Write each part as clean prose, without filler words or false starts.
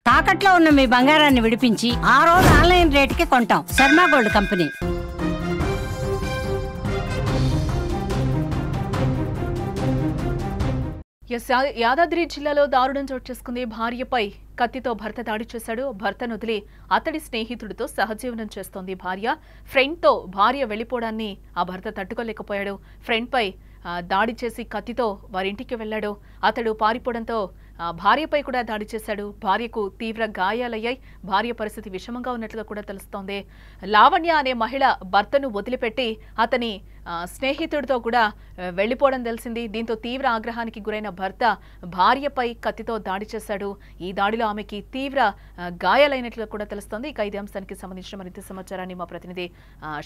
తాకట్లో ఉన్న మీ బంగారాన్ని విడిపించి ఆ రోజు ఆన్లైన్ రేటుకి కొంటాం. Sharma gold company. యాదాద్రి జిల్లాలో దారుణం చోటు చేసుకుంది. భార్యపై కత్తితో భర్త దాడి చేశాడు. భర్తను వదిలి అతడి స్నేహితుడితో సహజీవనం చేస్తోంది భార్య. ఫ్రెండ్తో భార్య వెళ్లిపోవడాన్ని ఆ భర్త తట్టుకోలేకపోయాడు. ఫ్రెండ్పై దాడి చేసి కత్తితో వారింటికి వెళ్లాడు. అతడు పారిపోవడంతో భార్యపై కూడా దాడి చేశాడు. భార్యకు తీవ్ర గాయాలయ్యాయి. భార్య పరిస్థితి విషమంగా ఉన్నట్లుగా కూడా తెలుస్తోంది. లావణ్య అనే మహిళ భర్తను వదిలిపెట్టి అతని స్నేహితుడితో కూడా వెళ్లిపోవడం తెలిసింది. దీంతో తీవ్ర ఆగ్రహానికి గురైన భర్త భార్యపై కత్తితో దాడి చేశాడు. ఈ దాడిలో ఆమెకి తీవ్ర గాయాలైనట్లుగా కూడా తెలుస్తోంది. ఇక ఇదే అంశానికి సంబంధించిన మరింత సమాచారాన్ని మా ప్రతినిధి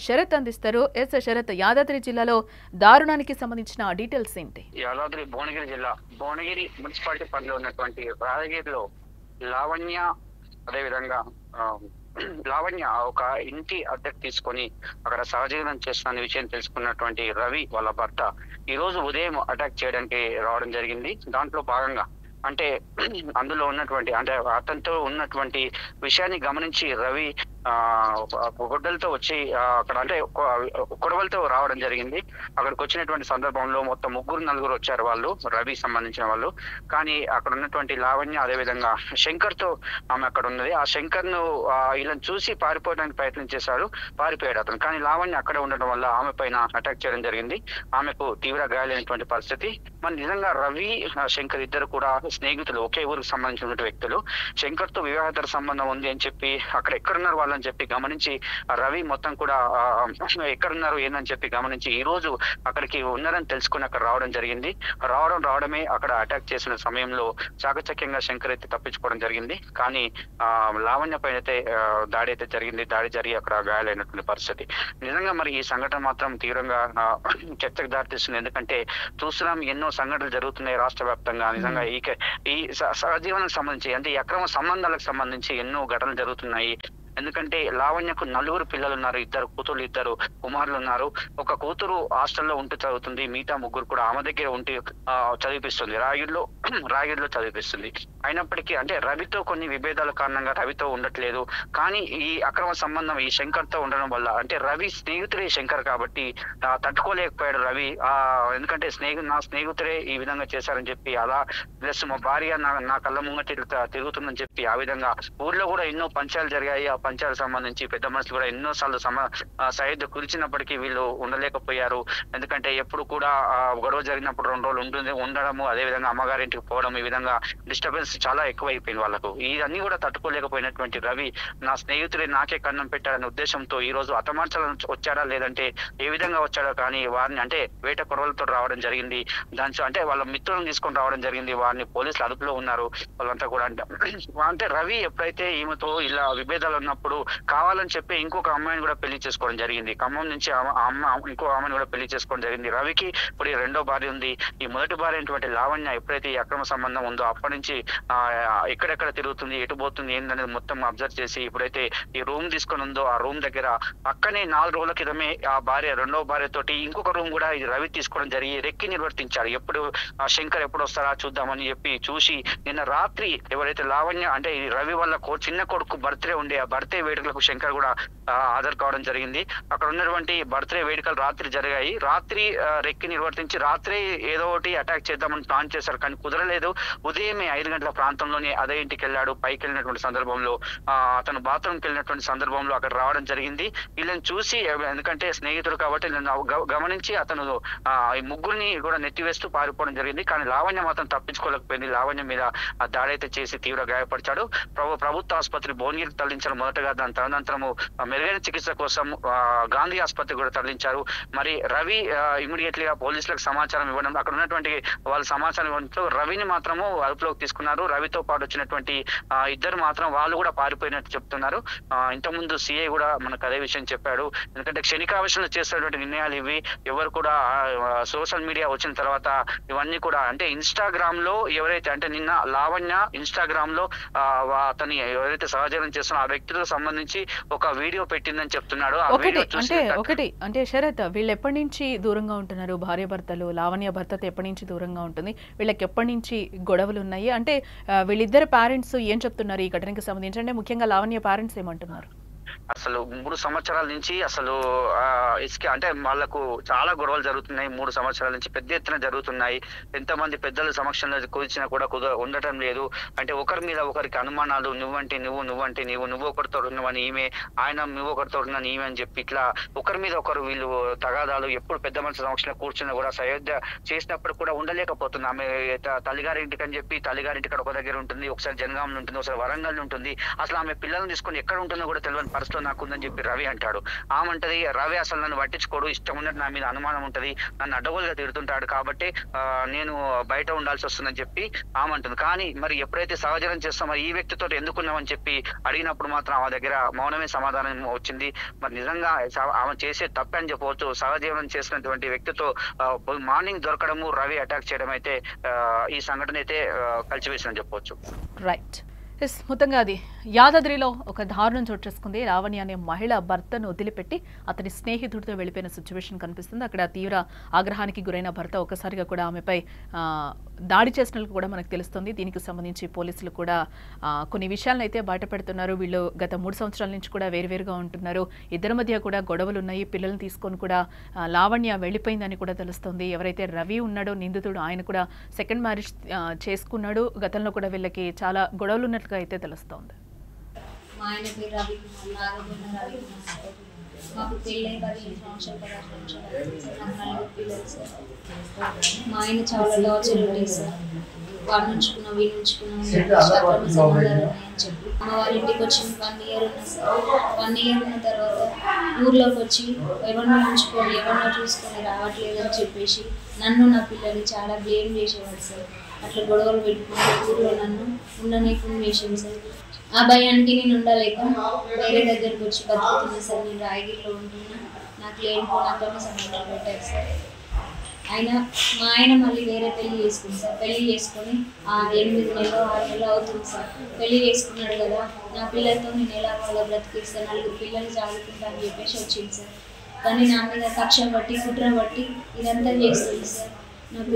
శరత్ అందిస్తారు. శరత్, యాదాద్రి జిల్లాలో దారుణానికి సంబంధించిన డీటెయిల్స్ ఏంటి? యాదాద్రి భువనగిరి జిల్లా భువనగిరి మున్సిపాలిటీ పరిధిలో ఉన్నటువంటి రాజగిరిలో లావణ్య, అదేవిధంగా లావణ్య ఒక ఇంటి అద్దెకు తీసుకొని అక్కడ సహజీవనం చేస్తున్న విషయం తెలుసుకున్నటువంటి రవి వాళ్ళ భర్త ఈ రోజు ఉదయం అటాక్ చేయడానికి రావడం జరిగింది. దాంట్లో భాగంగా అంటే అందులో ఉన్నటువంటి అంటే అతనితో ఉన్నటువంటి విషయాన్ని గమనించి రవి గొడ్డలతో వచ్చి అక్కడ అంటే కొడవలతో రావడం జరిగింది. అక్కడికి వచ్చినటువంటి సందర్భంలో మొత్తం 3-4 వచ్చారు వాళ్ళు, రవి సంబంధించిన వాళ్ళు. కానీ అక్కడ ఉన్నటువంటి లావణ్య అదేవిధంగా శంకర్ తో ఆమె అక్కడ ఉన్నది. ఆ శంకర్ ను వీళ్ళని చూసి పారిపోవడానికి ప్రయత్నం చేశాడు, పారిపోయాడు అతను. కానీ లావణ్య అక్కడ ఉండడం వల్ల ఆమె పైన అటాక్ చేయడం జరిగింది. ఆమెకు తీవ్ర గాయాలైనటువంటి పరిస్థితి. మరి నిజంగా రవి, శంకర్ ఇద్దరు కూడా స్నేహితులు, ఒకే ఊరికి సంబంధించిన వ్యక్తులు. శంకర్ తో వివాహేతర సంబంధం ఉంది అని చెప్పి అక్కడ ఎక్కడున్నారు వాళ్ళని చెప్పి గమనించి రవి మొత్తం కూడా ఎక్కడున్నారు ఏందని చెప్పి గమనించి ఈ రోజు అక్కడికి ఉన్నారని తెలుసుకుని అక్కడ రావడం జరిగింది. రావడమే అక్కడ అటాక్ చేసిన సమయంలో చాకచక్యంగా శంకర్ అయితే తప్పించుకోవడం జరిగింది. కానీ లావణ్య పైన అయితే దాడి అయితే జరిగింది. దాడి జరిగి అక్కడ గాయాలైనటువంటి పరిస్థితి. నిజంగా మరి ఈ సంఘటన మాత్రం తీవ్రంగా చర్చకు దారితీస్తుంది. ఎందుకంటే చూస్తున్నాం ఎన్నో సంఘటనలు జరుగుతున్నాయి రాష్ట్ర వ్యాప్తంగా. నిజంగా ఈ సహజీవనానికి సంబంధించి అంటే ఈ అక్రమ సంబంధాలకు సంబంధించి ఎన్నో ఘటనలు జరుగుతున్నాయి. ఎందుకంటే లావణ్యకు 4 పిల్లలు ఉన్నారు, 2 కూతురు 2 కుమారులు ఉన్నారు. ఒక కూతురు హాస్టల్లో ఉంటూ చదువుతుంది, మిగతా 3 కూడా ఆమె దగ్గర ఉంటూ చదివిపిస్తుంది, రాగిడిలో చదివిపిస్తుంది. అయినప్పటికీ అంటే రవితో కొన్ని విభేదాల కారణంగా రవితో ఉండట్లేదు. కానీ ఈ అక్రమ సంబంధం ఈ శంకర్ తో ఉండడం వల్ల అంటే రవి స్నేహితుడే శంకర్ కాబట్టి తట్టుకోలేకపోయాడు రవి. ఎందుకంటే నా స్నేహితుడే ఈ విధంగా చేశారని చెప్పి అలా ప్లస్ మా భార్య నా కళ్ళ ముంగటి తిరుగుతుందని చెప్పి ఆ విధంగా ఊర్లో కూడా ఎన్నో పంచాలు జరిగాయి. ఆ పంచాలకు సంబంధించి పెద్ద మనుషులు కూడా ఎన్నోసార్లు సైడ్ కురిచినప్పటికీ వీళ్ళు ఉండలేకపోయారు. ఎందుకంటే ఎప్పుడు కూడా గొడవ జరిగినప్పుడు 2 రోజులు ఉండడము, అదేవిధంగా అమ్మగారింటికి పోవడం, ఈ విధంగా డిస్టర్బెన్స్ చాలా ఎక్కువైపోయింది వాళ్ళకు. ఇవన్నీ కూడా తట్టుకోలేకపోయినటువంటి రవి నా స్నేహితుడే నాకే కన్నం పెట్టారనే ఉద్దేశంతో ఈ రోజు అతమార్చాలని వచ్చాడా లేదంటే ఏ విధంగా వచ్చాడో కానీ వారిని అంటే వేట కొడవలతో రావడం జరిగింది. దాని అంటే వాళ్ళ మిత్రులను తీసుకొని రావడం జరిగింది. వారిని పోలీసులు అదుపులో ఉన్నారు వాళ్ళంతా కూడా. అంటే రవి ఎప్పుడైతే ఈమెతో ఇలా విభేదాలు ఉన్నప్పుడు కావాలని చెప్పి ఇంకొక అమ్మాయిని కూడా పెళ్లి చేసుకోవడం జరిగింది. ఖమ్మం నుంచి ఇంకో ఆమెను కూడా పెళ్లి చేసుకోవడం జరిగింది. రవికి ఇప్పుడు ఈ 2వ భార్య ఉంది. ఈ మొదటి భార్య అయినటువంటి లావణ్య ఎప్పుడైతే ఈ అక్రమ సంబంధం ఉందో అప్పటి నుంచి ఎక్కడెక్కడ తిరుగుతుంది, ఎటు పోతుంది ఏందనేది మొత్తం అబ్జర్వ్ చేసి ఇప్పుడైతే ఈ రూమ్ తీసుకొని ఉందో ఆ రూమ్ దగ్గర పక్కనే 4 రోజుల క్రితమే ఆ భార్య 2వ భార్య తోటి ఇంకొక రూమ్ కూడా ఇది రవి తీసుకోవడం జరిగి రెక్కి నిర్వర్తించాడు. ఎప్పుడు శంకర్ ఎప్పుడు వస్తారా చూద్దామని చెప్పి చూసి నిన్న రాత్రి ఎవరైతే లావణ్య అంటే ఈ రవి వాళ్ళ చిన్న కొడుకు బర్త్డే ఉండే ఆ బర్త్డే వేడుకలకు శంకర్ కూడా హాజరు కావడం జరిగింది. అక్కడ ఉన్నటువంటి బర్త్డే వేడుకలు రాత్రి జరిగాయి. రాత్రి రెక్కి నిర్వర్తించి రాత్రి ఏదో ఒకటి అటాక్ చేద్దామని ప్లాన్ చేశారు. కానీ కుదరలేదు. ఉదయమే 5 గంటల ప్రాంతంలోనే అదే ఇంటికి వెళ్ళాడు. పైకి వెళ్ళినటువంటి సందర్భంలో అతను బాత్రూమ్కి వెళ్ళినటువంటి సందర్భంలో అక్కడ రావడం జరిగింది. వీళ్ళని చూసి ఎందుకంటే స్నేహితుడు కాబట్టి గమనించి అతను ఈ 3 కూడా నెట్టివేస్తూ పారిపోవడం జరిగింది. కానీ లావణ్య మాత్రం తప్పించుకోలేకపోయింది. లావణ్య మీద ఆ దాడి అయితే చేసి తీవ్ర గాయపరిచాడు. ప్రభుత్వ ఆసుపత్రి భువనగిరికి తరలించారు మొదటగా. దాని తదనంతరము మెరుగైన చికిత్స కోసం గాంధీ ఆసుపత్రి కూడా తరలించారు. మరి రవి ఇమీడియట్లీ గా పోలీసులకు సమాచారం ఇవ్వడం, అక్కడ ఉన్నటువంటి వాళ్ళ సమాచారం ఇవ్వడంతో రవిని మాత్రము అదుపులోకి తీసుకున్నారు. రవితో పాటు వచ్చినటువంటి 2 మాత్రం వాళ్ళు కూడా పారిపోయినట్టు చెప్తున్నారు. ఇంతకుముందు సిఐ కూడా మనకు అదే విషయం చెప్పాడు. ఎందుకంటే క్షణికావేశంలో చేస్తున్నటువంటి నిర్ణయాలు ఇవి. ఎవరు కూడా సోషల్ మీడియా వచ్చిన తర్వాత ఇవన్నీ కూడా అంటే ఇన్స్టాగ్రామ్ లో ఎవరైతే అంటే నిన్న లావణ్య ఇన్స్టాగ్రామ్ లో అతని ఎవరైతే సహజీవనం చేస్తున్న ఆ వ్యక్తితో నగదుకు సంబంధించి ఒక వీడియో పెట్టిందని చెప్తున్నాడు. ఆ వీడియో ఒకటి అంటే శరత్, వీళ్ళు ఎప్పటి నుంచి దూరంగా ఉంటున్నారు? భార్య భర్తలు. లావణ్య భర్తతో ఎప్పటి నుంచి దూరంగా ఉంటుంది? వీళ్ళకి ఎప్పటి నుంచి గొడవలు ఉన్నాయి? అంటే వీళ్ళిద్దరు పేరెంట్స్ ఏం చెప్తున్నారు ఈ ఘటనకి సంబంధించి? అంటే ముఖ్యంగా లావణ్య పేరెంట్స్ ఏమంటున్నారు? అసలు 3 సంవత్సరాల నుంచి అసలు అంటే వాళ్ళకు చాలా గొడవలు జరుగుతున్నాయి. 3 సంవత్సరాల నుంచి పెద్ద ఎత్తున జరుగుతున్నాయి. ఎంతమంది పెద్దల సమక్షంలో కూర్చినా కూడా ఉండటం లేదు. అంటే ఒకరి మీద ఒకరికి అనుమానాలు, నువ్వంటే నువ్వు ఒకరితో ఉన్నావని ఈమె, ఆయన నువ్వు ఒకరితో ఉన్నాను ఈమె అని చెప్పి ఇట్లా ఒకరి మీద ఒకరు వీళ్ళు తగాదాలు. ఎప్పుడు పెద్ద మనిషి సమక్షంలో కూర్చున్నా కూడా సయోధ్య చేసినప్పుడు కూడా ఉండలేకపోతుంది. ఆమె తల్లిగారింటికి అని చెప్పి తల్లిగారింటికి ఒక దగ్గర ఉంటుంది, ఒకసారి జనగాంలో ఉంటుంది, ఒకసారి వరంగల్ ఉంటుంది. అసలు ఆమె పిల్లల్ని తీసుకొని ఎక్కడ ఉంటుందో కూడా తెలియని పరిస్థితిలో నాకు ఉందని చెప్పి రవి అంటాడు. ఆమంటది రవి అసలు నన్ను పట్టించుకోడు, ఇష్టం ఉన్నట్టు నా మీద అనుమానం ఉంటది, నన్ను అడ్డగోలుగా తిడుతుంటాడు కాబట్టి నేను బయట ఉండాల్సి వస్తుందని చెప్పి ఆమంటుంది. కానీ మరి ఎప్పుడైతే సహజీవనం చేస్తాం మరి ఈ వ్యక్తితో ఎందుకున్నామని చెప్పి అడిగినప్పుడు మాత్రం ఆమె దగ్గర మౌనమే సమాధానం వచ్చింది. మరి నిజంగా ఆమె చేసే తప్పే అని చెప్పవచ్చు. సహజీవనం చేసినటువంటి వ్యక్తితో మార్నింగ్ దొరకడము, రవి అటాక్ చేయడం అయితే ఈ సంఘటన అయితే కలిసివేసిందని చెప్పవచ్చు. రైట్. మొత్తంగా అది యాదాద్రిలో ఒక దారుణం చోటు చేసుకుంది. లావణ్య అనే మహిళ భర్తను వదిలిపెట్టి అతని స్నేహితుడితో వెళ్ళిపోయిన సిచ్యువేషన్ కనిపిస్తుంది. అక్కడ తీవ్ర ఆగ్రహానికి గురైన భర్త ఒక్కసారిగా కూడా ఆమెపై దాడి చేసినట్లు కూడా మనకు తెలుస్తుంది. దీనికి సంబంధించి పోలీసులు కూడా కొన్ని విషయాలను అయితే బయటపెడుతున్నారు. వీళ్ళు గత 3 సంవత్సరాల నుంచి కూడా వేరువేరుగా ఉంటున్నారు. ఇద్దరి మధ్య కూడా గొడవలు ఉన్నాయి. పిల్లల్ని తీసుకొని కూడా లావణ్య వెళ్ళిపోయిందని కూడా తెలుస్తుంది. ఎవరైతే రవి ఉన్నాడో నిందితుడు, ఆయన కూడా సెకండ్ మ్యారేజ్ చేసుకున్నాడు. గతంలో కూడా వీళ్ళకి చాలా గొడవలు ఉన్నట్లుగా అయితే తెలుస్తోంది. మా ఆయన పేరు రవి కుమార్, రవి కుమార్. మాకు పెళ్ళై 15 సంవత్సరాలు 16 సంవత్సరాలు నాకు 4 పిల్లలు సార్. మా ఆయన చాలా టార్చర్ ఉండేది సార్. వాడు నుంచుకున్నాం వీడు నుంచుకున్నాం అక్రమ సంబంధాలు ఉన్నాయని చెప్పి అమ్మ వాళ్ళ ఇంటికి వచ్చి 1 ఇయర్ ఉన్నా సార్. 1 ఇయర్ ఉన్న తర్వాత ఊర్లోకి వచ్చి ఎవరినో ఉంచుకొని ఎవరినో చూసుకొని రావట్లేదని చెప్పేసి నన్ను నా పిల్లల్ని చాలా బ్లేమ్ చేసేవాడు సార్. అట్లా గొడవలు పెట్టుకుంటే ఊర్లో నన్ను ఉండనీయకుండా చేసింది సార్. ఆ భయానికి నేను ఉండలేక వేరే దగ్గరికి వచ్చి బతుకుతున్నా సార్. నేను రాయగిరిలో ఉంటున్నా. నాకు లేనిపోయిన అక్రమ సంబంధాలు పెట్టారు సార్. మా ఆయన మళ్ళీ వేరే పెళ్లి చేసుకుంది సార్. పెళ్లి చేసుకొని 8 నెలలు 6 నెలలు అవుతుంది సార్. పెళ్లి చేసుకున్నాడు కదా, నా పిల్లలతో నేను ఎలా వాళ్ళ బ్రతికిస్తాను, 4 పిల్లలు చదువుకుంటా అని చెప్పేసి వచ్చింది సార్. కానీ నా మీద కక్ష బట్టి కుట్ర బట్టి ఇదంతా చేస్తుంది సార్. నాకు